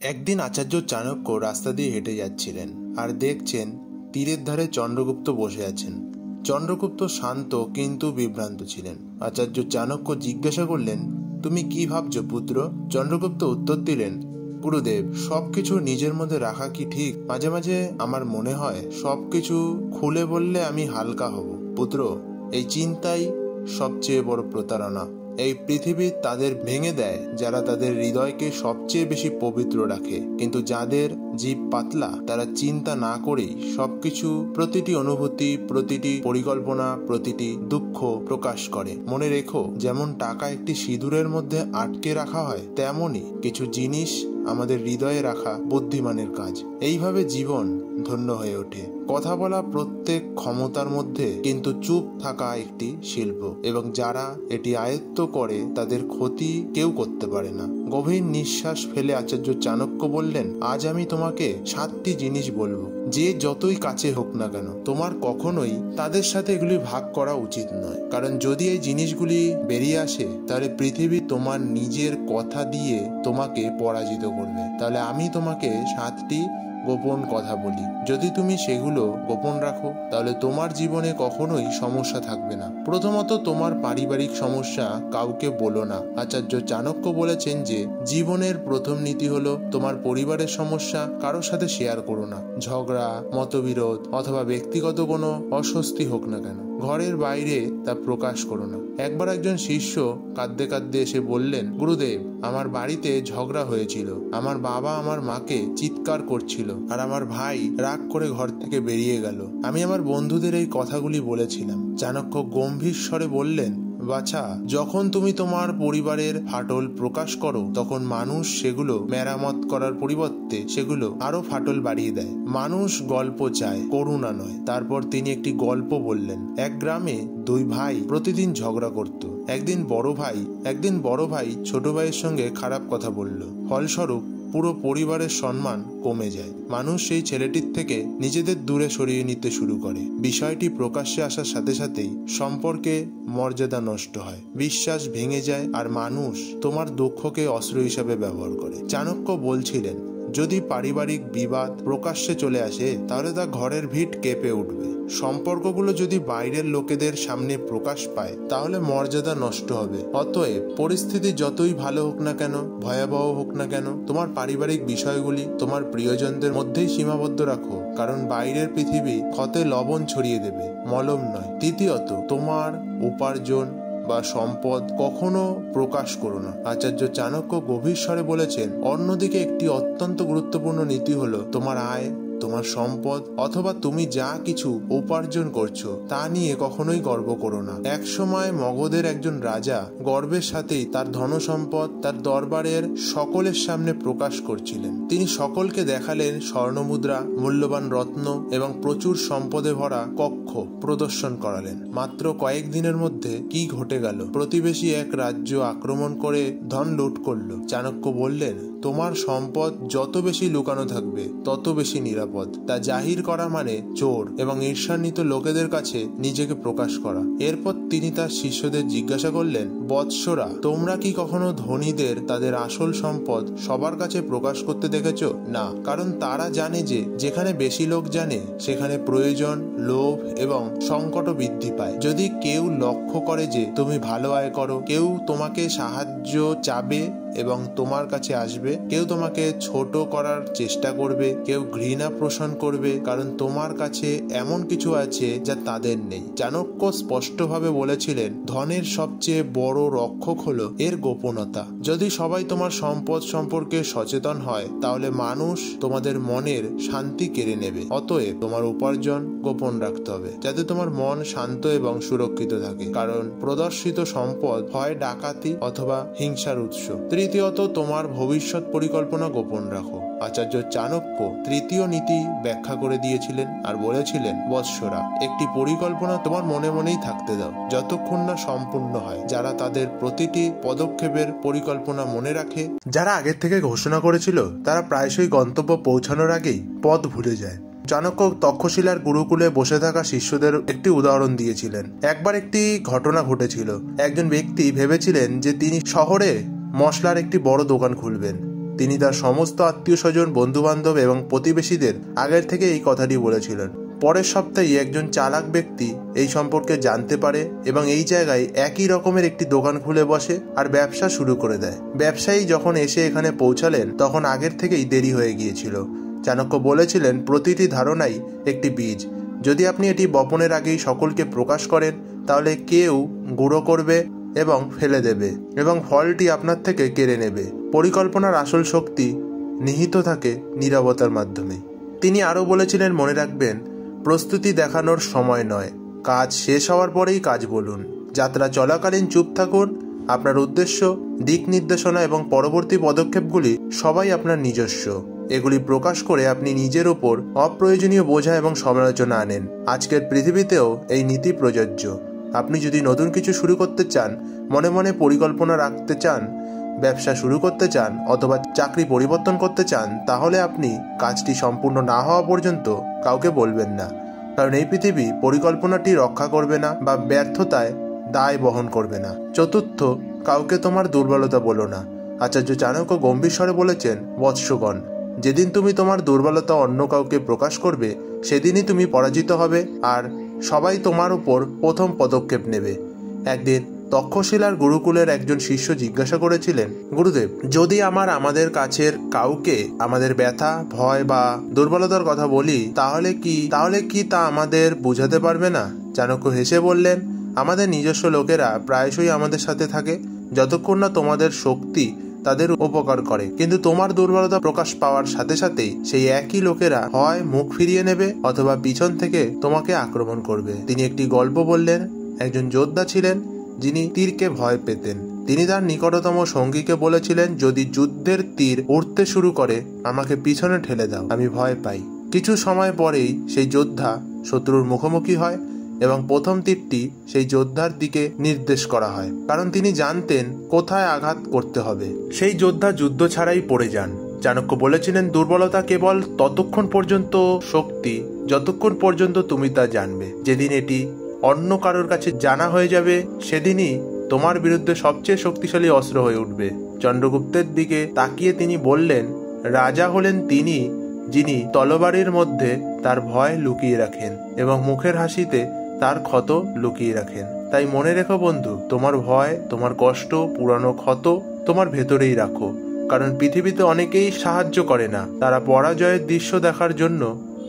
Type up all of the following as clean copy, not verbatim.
একদিন আচার্য চাণক্য রাস্তা দিয়ে হেঁটে যাচ্ছিলেন আর দেখছেন তীরের ধারে চন্দ্রগুপ্ত বসে আছেন। চন্দ্রগুপ্ত শান্ত কিন্তু বিভ্রান্ত ছিলেন। আচার্য চাণক্য জিজ্ঞাসা করলেন, তুমি কি ভাবছো পুত্র? চন্দ্রগুপ্ত উত্তর দিলেন, গুরুদেব, সবকিছু নিজের মধ্যে রাখা কি ঠিক? মাঝে মাঝে আমার মনে হয় সবকিছু খুলে বললে আমি হালকা হব। পুত্র, এই চিন্তাই সবচেয়ে বড় প্রতারণা। এই পৃথিবী তাদের ভেঙে দেয় যারা তাদের হৃদয়কে সবচেয়ে বেশি পবিত্র রাখে, কিন্তু যাদের জীব পাতলা তারা চিন্তা না করেই সবকিছু, প্রতিটি অনুভূতি, প্রতিটি পরিকল্পনা, প্রতিটি দুঃখ প্রকাশ করে। মনে রেখো, যেমন টাকা একটি সিঁদুরের মধ্যে আটকে রাখা হয়, তেমনই কিছু জিনিস আমাদের হৃদয়ে রাখা বুদ্ধিমানের কাজ। এইভাবে জীবন ধন্য হয়ে ওঠে। কথা বলা প্রত্যেক ক্ষমতার মধ্যে, কিন্তু চুপ থাকা একটি শিল্প, এবং যারা এটি আয়ত্ত করে তাদের ক্ষতি কেউ করতে পারে না। গভীর নিঃশ্বাস ফেলে আচার্য চাণক্য বললেন, আজ আমি তোমাকে 7টি জিনিস বলবো, যে যতই কাছে হোক না কেন তোমার কখনোই তাদের সাথে এগুলি ভাগ করা উচিত নয়। কারণ যদি এই জিনিসগুলি বেরিয়ে আসে, তাহলে পৃথিবী তোমার নিজের কথা দিয়ে তোমাকে পরাজিত করবে। তাহলে আমি তোমাকে 7টি গোপন কথা বলি, যদি তুমি সেগুলো গোপন রাখো তাহলে তোমার জীবনে কখনোই সমস্যা থাকবে না। প্রথমত, তোমার পারিবারিক সমস্যা কাউকে বলো না। আচার্য চাণক্য বলেছেন যে জীবনের প্রথম নীতি হলো তোমার পরিবারের সমস্যা কারোর সাথে শেয়ার করো না। ঝগড়া, মতবিরোধ অথবা ব্যক্তিগত কোনো অস্বস্তি হোক না কেন, ঘরের বাইরে তা প্রকাশ করো না। একবার একজন শিষ্য কাঁদতে কাঁদতে এসে বললেন, গুরুদেব, আমার বাড়িতে ঝগড়া হয়েছিল। আমার বাবা আমার মাকে চিৎকার করছিল আর আমার ভাই রাগ করে ঘর থেকে বেরিয়ে গেল। আমি আমার বন্ধুদের এই কথাগুলি বলেছিলাম। চাণক্য গম্ভীর স্বরে বললেন, বাছা, যখন তুমি তোমার পরিবারের ফাটল প্রকাশ করো, তখন মানুষ সেগুলো মেরামত করার পরিবর্তে সেগুলো আরো ফাটল বাড়িয়ে দেয়। মানুষ গল্প চায়, করুণা নয়। তারপর তিনি একটি গল্প বললেন। এক গ্রামে 2 ভাই প্রতিদিন ঝগড়া করত। একদিন বড় ভাই ছোট ভাইয়ের সঙ্গে খারাপ কথা বলল। ফলস্বরূপ পুরো পরিবারের সম্মান কমে যায়। মানুষ সেই ছেলেটির থেকে নিজেদের দূরে সরিয়ে নিতে শুরু করে। বিষয়টি প্রকাশ্যে আসার সাথে সাথেই সম্পর্কে মর্যাদা নষ্ট হয়, বিশ্বাস ভেঙে যায়, আর মানুষ তোমার দুঃখকে অস্ত্র হিসাবে ব্যবহার করে। চাণক্য বলছিলেন, যদি পারিবারিক বিবাদ প্রকাশ্যে চলে আসে, তাহলে তা ঘরের ভিত কেঁপে উঠবে। সম্পর্কগুলো যদি বাইরের লোকেদের সামনে প্রকাশ পায়, তাহলে মর্যাদা নষ্ট হবে। অতএব পরিস্থিতি যতই ভালো হোক না কেন, ভয়াবহ হোক না কেন, তোমার পারিবারিক বিষয়গুলি তোমার প্রিয়জনদের মধ্যেই সীমাবদ্ধ রাখো, কারণ বাইরের পৃথিবী ক্ষতে লবণ ছড়িয়ে দেবে, মলম নয়। তৃতীয়ত, তোমার উপার্জন বা সম্পদ কখনো প্রকাশ করো না। আচার্য চাণক্য গভীর স্বরে বলেছেন, অন্যদিকে একটি অত্যন্ত গুরুত্বপূর্ণ নীতি হলো তোমার আয়, তোমার সম্পদ অথবা তুমি যা কিছু উপার্জন করছো তা নিয়ে কখনোই গর্ব করো না। একসময় মগধের একজন রাজা গর্বের সাথেই তার ধনসম্পদ তার দরবারের সকলের সামনে প্রকাশ করছিলেন। তিনি সকলকে দেখালেন স্বর্ণমুদ্রা, মূল্যবান রত্ন এবং প্রচুর সম্পদে ভরা কক্ষ প্রদর্শন করালেন। মাত্র কয়েকদিনের মধ্যে কি ঘটে গেল? প্রতিবেশী এক রাজ্য আক্রমণ করে ধন লুট করলো। চাণক্য বললেন, তোমার সম্পদ যত বেশি লুকানো থাকবে তত বেশি নিরাপদ। তা জাহির করা মানে চোর এবং ঈর্ষান্বিত লোকেদের কাছে নিজেকে প্রকাশ করা। এরপর তিনি তার শিষ্যদের জিজ্ঞাসা করলেন, বৎসরা, তোমরা কি কখনো ধনীদের তাদের আসল সম্পদ সবার কাছে প্রকাশ করতে দেখেছো? না, কারণ তারা জানে যে যেখানে বেশি লোক জানে সেখানে প্রয়োজন, লোভ এবং সংকটও বৃদ্ধি পায়। যদি কেউ লক্ষ্য করে যে তুমি ভালো আয় করো, কেউ তোমাকে সাহায্য চাবে এবং তোমার কাছে আসবে, কেউ তোমাকে ছোট করার চেষ্টা করবে, কেউ ঘৃণা পোষণ করবে, কারণ তোমার কাছে এমন কিছু আছে যা তাদের নেই। চাণক্য স্পষ্টভাবে বলেছিলেন, ধনের সবচেয়ে বড় রক্ষক হলো এর গোপনতা। যদি সবাই তোমার সম্পদ সম্পর্কে সচেতন হয়, তাহলে মানুষ তোমাদের মনের শান্তি কেড়ে নেবে। অতএব তোমার উপার্জন গোপন রাখতে হবে, যাতে তোমার মন শান্ত এবং সুরক্ষিত থাকে, কারণ প্রদর্শিত সম্পদ হয় ডাকাতি অথবা হিংসার উৎস। তৃতীয়ত, তোমার ভবিষ্যৎ পরিকল্পনা গোপন রাখো। আচার্য চাণক্য তৃতীয় নীতি ব্যাখ্যা করে দিয়েছিলেন আর বলেছিলেন, বৎসরা, একটি পরিকল্পনা তোমার মনে মনেই থাকতে দাও যতক্ষণ না সম্পূর্ণ হয়। যারা তাদের প্রতিটি পদক্ষেপের পরিকল্পনা মনে রাখে, যারা আগের থেকে ঘোষণা করেছিল, তারা প্রায়শই গন্তব্য পৌঁছানোর আগেই পথ ভুলে যায়। চাণক্য তক্ষশিলার গুরুকুলে বসে থাকা শিষ্যদের একটি উদাহরণ দিয়েছিলেন। একবার একটি ঘটনা ঘটেছিল। একজন ব্যক্তি ভেবেছিলেন যে তিনি শহরে মশলার একটি বড় দোকান খুলবেন। তিনি তার সমস্ত আত্মীয় স্বজন, বন্ধু বান্ধব এবং প্রতিবেশীদের আগের থেকে এই কথাটি বলেছিলেন। পরের সপ্তাহে একজন চালাক ব্যক্তি এই সম্পর্কে জানতে পারে এবং এই জায়গায় একই রকমের একটি দোকান খুলে বসে আর ব্যবসা শুরু করে দেয়। ব্যবসায়ী যখন এসে এখানে পৌঁছালেন তখন আগের থেকেই দেরি হয়ে গিয়েছিল। চাণক্য বলেছিলেন, প্রতিটি ধারণাই একটি বীজ। যদি আপনি এটি বপনের আগেই সকলকে প্রকাশ করেন তাহলে কেউ গুঁড়ো করবে এবং ফেলে দেবে এবং ফলটি আপনার থেকে কেড়ে নেবে। পরিকল্পনার আসল শক্তি নিহিত থাকে নীরবতার মাধ্যমে। তিনি আরও বলেছিলেন, মনে রাখবেন, প্রস্তুতি দেখানোর সময় নয়, কাজ শেষ হওয়ার পরেই কাজ বলুন। যাত্রা চলাকালীন চুপ থাকুন। আপনার উদ্দেশ্য, দিক নির্দেশনা এবং পরবর্তী পদক্ষেপগুলি সবাই আপনার নিজস্ব। এগুলি প্রকাশ করে আপনি নিজের ওপর অপ্রয়োজনীয় বোঝা এবং সমালোচনা আনেন। আজকের পৃথিবীতেও এই নীতি প্রযোজ্য। আপনি যদি নতুন কিছু শুরু করতে চান, মনে মনে পরিকল্পনা রাখতে চান, ব্যবসা শুরু করতে চান অথবা চাকরি পরিবর্তন করতে চান, তাহলে আপনি কাজটি সম্পূর্ণ না হওয়া পর্যন্ত কাউকে বলবেন না, কারণ এই পৃথিবী পরিকল্পনাটি রক্ষা করবে না বা ব্যর্থতায় দায় বহন করবে না। চতুর্থ, কাউকে তোমার দুর্বলতা বলো না। আচার্য চাণক্য গম্ভীর স্বরে বলেছেন, বৎসগণ, যেদিন তুমি তোমার দুর্বলতা অন্য কাউকে প্রকাশ করবে সেদিনই তুমি পরাজিত হবে আর সবাই তোমার উপর প্রথম পদক্ষেপ নেবে। একদিন তক্ষশিলার গুরুকুলের একজন শিষ্য জিজ্ঞাসা করেছিলেন, গুরুদেব, যদি আমাদের কাছের কাউকে আমাদের ব্যথা, ভয় বা দুর্বলতার কথা বলি তাহলে কি তা আমাদের বোঝাতে পারবে না? চাণক্য হেসে বললেন, আমাদের নিজস্ব লোকেরা প্রায়শই আমাদের সাথে থাকে যতক্ষণ না তোমাদের শক্তি তাদের উপকার করে, কিন্তু তোমার দুর্বলতা প্রকাশ পাওয়ার সাথে সাথেই সেই একই লোকেরা হয় মুখ ফিরিয়ে নেবে অথবা পিছন থেকে তোমাকে আক্রমণ করবে। তিনি একটি গল্প বললেন। একজন যোদ্ধা ছিলেন যিনি তীরকে ভয় পেতেন। তিনি তার নিকটতম সঙ্গীকে বলেছিলেন, যদি যুদ্ধের তীর উঠতে শুরু করে আমাকে পিছনে ঠেলে দাও, আমি ভয় পাই। কিছু সময় পরেই সেই যোদ্ধা শত্রুর মুখোমুখি হয় এবং প্রথম তীরটি সেই যোদ্ধার দিকে নির্দেশ করা হয়, কারণ তিনি জানতেন কোথায় আঘাত করতে হবে। সেই যোদ্ধা যুদ্ধ ছাড়াই পড়ে যান। চাণক্য বলেছিলেন, দুর্বলতা কেবল ততক্ষণ পর্যন্ত শক্তি যতক্ষণ পর্যন্ত তুমি তা জানবে। যেদিন এটি অন্য কারোর কাছে জানা হয়ে যাবে সেদিনই তোমার বিরুদ্ধে সবচেয়ে শক্তিশালী অস্ত্র হয়ে উঠবে। চন্দ্রগুপ্তের দিকে তাকিয়ে তিনি বললেন, রাজা হলেন তিনি যিনি তলবারের মধ্যে তার ভয় লুকিয়ে রাখেন এবং মুখের হাসিতে তার ক্ষত লুকিয়ে রাখেন। তাই মনে রেখো বন্ধু, তোমার ভয়, তোমার কষ্ট, পুরানো ক্ষত তোমার ভেতরেই রাখো, কারণ পৃথিবীতে অনেকেই সাহায্য করে না, তারা পরাজয়ের দৃশ্য দেখার জন্য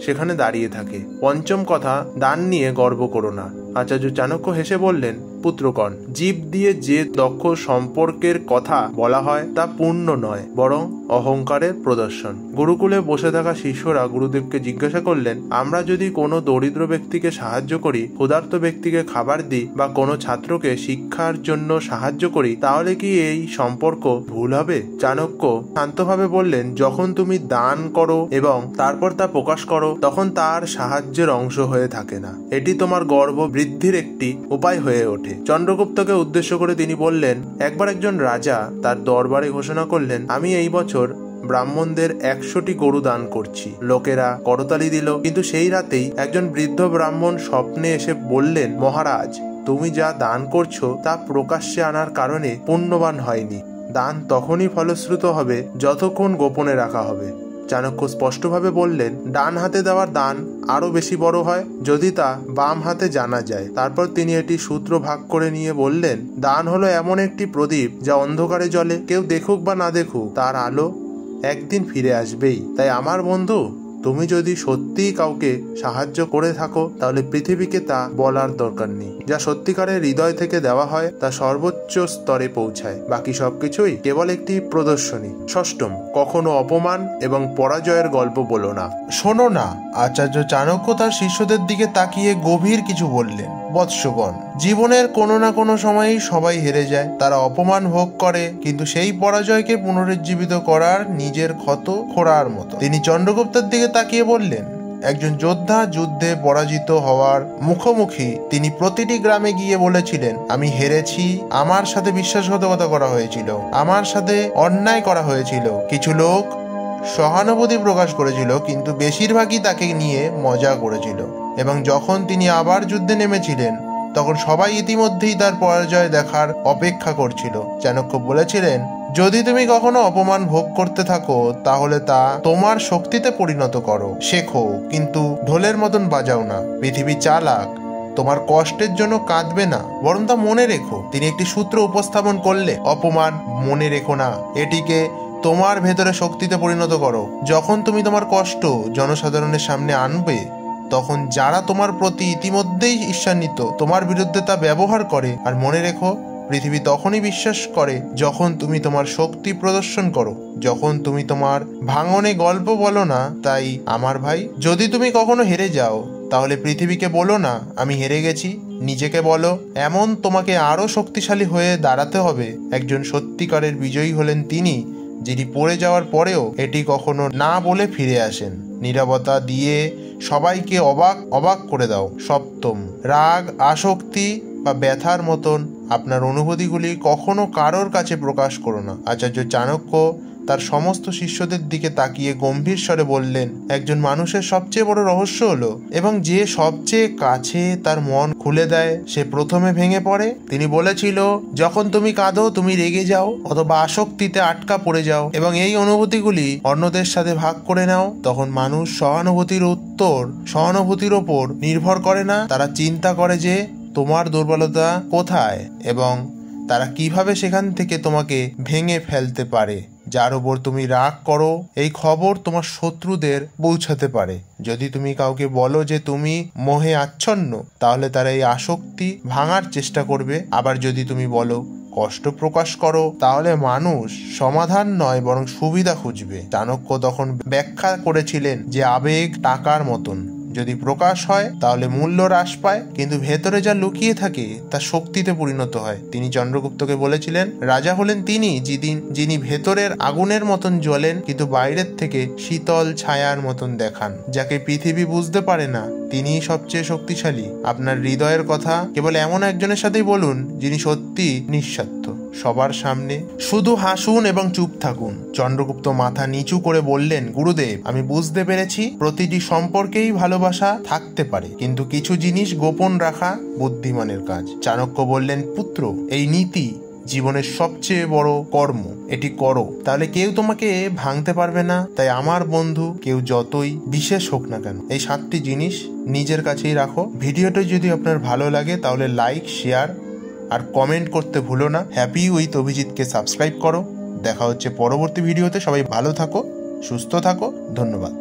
সেখানে দাঁড়িয়ে থাকে। পঞ্চম কথা, দান নিয়ে গর্ব করো না। আচার্য চাণক্য হেসে বললেন, পুত্রগণ, জীব দিয়ে যে দক্ষ সম্পর্কের কথা বলা হয় তা পূর্ণ নয়, বরং অহংকারের প্রদর্শন। গুরুকুলে বসে থাকা শিষ্যরা গুরুদেবকে জিজ্ঞাসা করলেন, আমরা যদি কোনো দরিদ্র ব্যক্তিকে সাহায্য করি, ক্ষুধার্ত ব্যক্তিকে খাবার দিই বা কোনো ছাত্রকে শিক্ষার জন্য সাহায্য করি, তাহলে কি এই সম্পর্ক ভুল হবে? চাণক্য শান্তভাবে বললেন, যখন তুমি দান করো এবং তারপর তা প্রকাশ করো তখন তার সাহায্যের অংশ হয়ে থাকে না, এটি তোমার গর্ব বৃদ্ধির একটি উপায় হয়ে ওঠে। চন্দ্রগুপ্তকে উদ্দেশ্য করে তিনি বললেন, একবার একজন রাজা তার দরবারে ঘোষণা করলেন, আমি এই বছর ব্রাহ্মণদের 100টি গরু দান করছি। লোকেরা করতালি দিল, কিন্তু সেই রাতেই একজন বৃদ্ধ ব্রাহ্মণ স্বপ্নে এসে বললেন, মহারাজ, তুমি যা দান করছো তা প্রকাশ্যে আনার কারণে পুণ্যবান হয়নি। দান তখনই ফলশ্রুত হবে যতক্ষণ গোপনে রাখা হবে। চাণক্য স্পষ্টভাবে বললেন, ডান হাতে দেওয়ার দান আরো বেশি বড় হয় যদি তা বাম হাতে জানা যায়। তারপর তিনি এটি সূত্র ভাগ করে নিয়ে বললেন, দান হলো এমন একটি প্রদীপ যা অন্ধকারে জ্বলে, কেউ দেখুক বা না দেখুক তার আলো একদিন ফিরে আসবেই। তাই আমার বন্ধু, তুমি যদি সত্যিই কাউকে সাহায্য করে থাকো তাহলে পৃথিবীকে তা বলার দরকার নেই। যা সত্যিকারের হৃদয় থেকে দেওয়া হয় তা সর্বোচ্চ স্তরে পৌঁছায়, বাকি সবকিছুই কেবল একটি প্রদর্শনী। ষষ্ঠম, কখনো অপমান এবং পরাজয়ের গল্প বলো না। শোনো না, আচার্য চাণক্য তার শিষ্যদের দিকে তাকিয়ে গভীর কিছু বললেন। বৎসগণ, জীবনের কোনো না কোনো সময়েই সবাই হেরে যায়, তারা অপমান ভোগ করে, কিন্তু সেই পরাজয়কে পুনরুজ্জীবিত করার নিজের ক্ষত খোঁড়ার মতো। তিনি চন্দ্রগুপ্তের দিকে তাকিয়ে বললেন, একজন যোদ্ধা যুদ্ধে পরাজিত হওয়ার মুখোমুখি তিনি প্রতিটি গ্রামে গিয়ে বলেছিলেন, আমি হেরেছি, আমার সাথে বিশ্বাসঘাতকতা করা হয়েছিল, আমার সাথে অন্যায় করা হয়েছিল। কিছু লোক সহানুভূতি প্রকাশ করেছিল, কিন্তু বেশিরভাগই তাকে নিয়ে মজা করেছিল। এবং যখন তিনি আবার যুদ্ধে নেমেছিলেন তখন সবাই ইতিমধ্যেই তার পরাজয় দেখার অপেক্ষা করছিল। চাণক্য বলেছিলেন, যদি তুমি কখনো অপমান ভোগ করতে থাকো তাহলে তা তোমার শক্তিতে পরিণত করো। শেখো, কিন্তু ঢোলের মতন বাজাও না। পৃথিবী চালাক, তোমার কষ্টের জন্য কাঁদবে না, বরং তা মনে রেখো। তিনি একটি সূত্র উপস্থাপন করলে, অপমান মনে রেখো না, এটিকে তোমার ভেতরে শক্তিতে পরিণত করো। যখন তুমি তোমার কষ্ট জনসাধারণের সামনে আনবে, তখন যারা তোমার প্রতি ইতিমধ্যেই ঈর্ষান্বিত তোমার বিরুদ্ধে তা ব্যবহার করে। আর মনে রেখো, পৃথিবী তখনই বিশ্বাস করে যখন তুমি তোমার শক্তি প্রদর্শন করো, যখন তুমি তোমার ভাঙনে গল্প বলো না। তাই আমার ভাই, যদি তুমি কখনো হেরে যাও তাহলে পৃথিবীকে বলো না আমি হেরে গেছি, নিজেকে বলো এমন তোমাকে আরো শক্তিশালী হয়ে দাঁড়াতে হবে। একজন সত্যিকারের বিজয়ী হলেন তিনি, যিনি পড়ে যাওয়ার পরেও এটি কখনো না বলে ফিরে আসেন। নীরবতা দিয়ে সবাইকে অবাক করে দাও। সপ্তম, রাগ, আসক্তি বা ব্যথার মতন আপনার অনুভূতিগুলি কখনো কারোর কাছে প্রকাশ করো না। আচার্য চাণক্য তার সমস্ত শিষ্যদের দিকে তাকিয়ে গম্ভীর স্বরে বললেন, একজন মানুষের সবচেয়ে বড় রহস্য হলো এবং যে সবচেয়ে কাছে তার মন খুলে দেয় সে প্রথমে ভেঙে পড়ে। তিনি বলেছিল, যখন তুমি কাঁদো, তুমি রেগে যাও অথবা আসক্তিতে আটকা পড়ে যাও এবং এই অনুভূতিগুলি অন্যদের সাথে ভাগ করে নাও, তখন মানুষ সহানুভূতির ওপর নির্ভর করে না। তারা চিন্তা করে যে তোমার দুর্বলতা কোথায় এবং তারা কিভাবে সেখান থেকে তোমাকে ভেঙে ফেলতে পারে। যার উপর তুমি রাগ করো, এই খবর তোমার শত্রুদের পৌঁছাতে পারে। যদি তুমি কাউকে বলো যে তুমি মোহে আচ্ছন্ন, তাহলে তারা এই আসক্তি ভাঙার চেষ্টা করবে। আবার যদি তুমি বলো কষ্ট প্রকাশ করো, তাহলে মানুষ সমাধান নয় বরং সুবিধা খুঁজবে। চাণক্য তখন ব্যাখ্যা করেছিলেন যে আবেগ টাকার মতন, যদি প্রকাশ হয় তাহলে মূল্য হ্রাস পায়, কিন্তু ভেতরে যা লুকিয়ে থাকে তা শক্তিতে পরিণত হয়। তিনি চন্দ্রগুপ্তকে বলেছিলেন, রাজা হলেন তিনি যিনি ভেতরের আগুনের মতন জ্বলেন কিন্তু বাইরের থেকে শীতল ছায়ার মতন দেখান। যাকে পৃথিবী বুঝতে পারে না তিনিই সবচেয়ে শক্তিশালী। আপনার হৃদয়ের কথা কেবল এমন একজনের সাথেই বলুন যিনি সত্যি নিঃস্বার্থ। সবার সামনে শুধু হাসুন এবং চুপ থাকুন। চন্দ্রগুপ্ত মাথা নিচু করে বললেন, গুরুদেব, আমি বুঝতে পেরেছি প্রতিটি সম্পর্কেই ভালোবাসা থাকতে পারে, কিন্তু কিছু জিনিস গোপন রাখা বুদ্ধিমানের কাজ। চাণক্য বললেন, পুত্র, এই নীতি জীবনের সবচেয়ে বড় কর্ম, এটি করো, তাহলে কেউ তোমাকে ভাঙতে পারবে না। তাই আমার বন্ধু, কেউ যতই বিশেষ হোক না কেন, এই 7টি জিনিস নিজের কাছেই রাখো। ভিডিওটি যদি আপনার ভালো লাগে তাহলে লাইক, শেয়ার আর কমেন্ট করতে ভুলো না। হ্যাপি উইথ অভিজিৎকে সাবস্ক্রাইব করো। দেখা হচ্ছে পরবর্তী ভিডিওতে। সবাই ভালো থাকো, সুস্থ থাকো। ধন্যবাদ।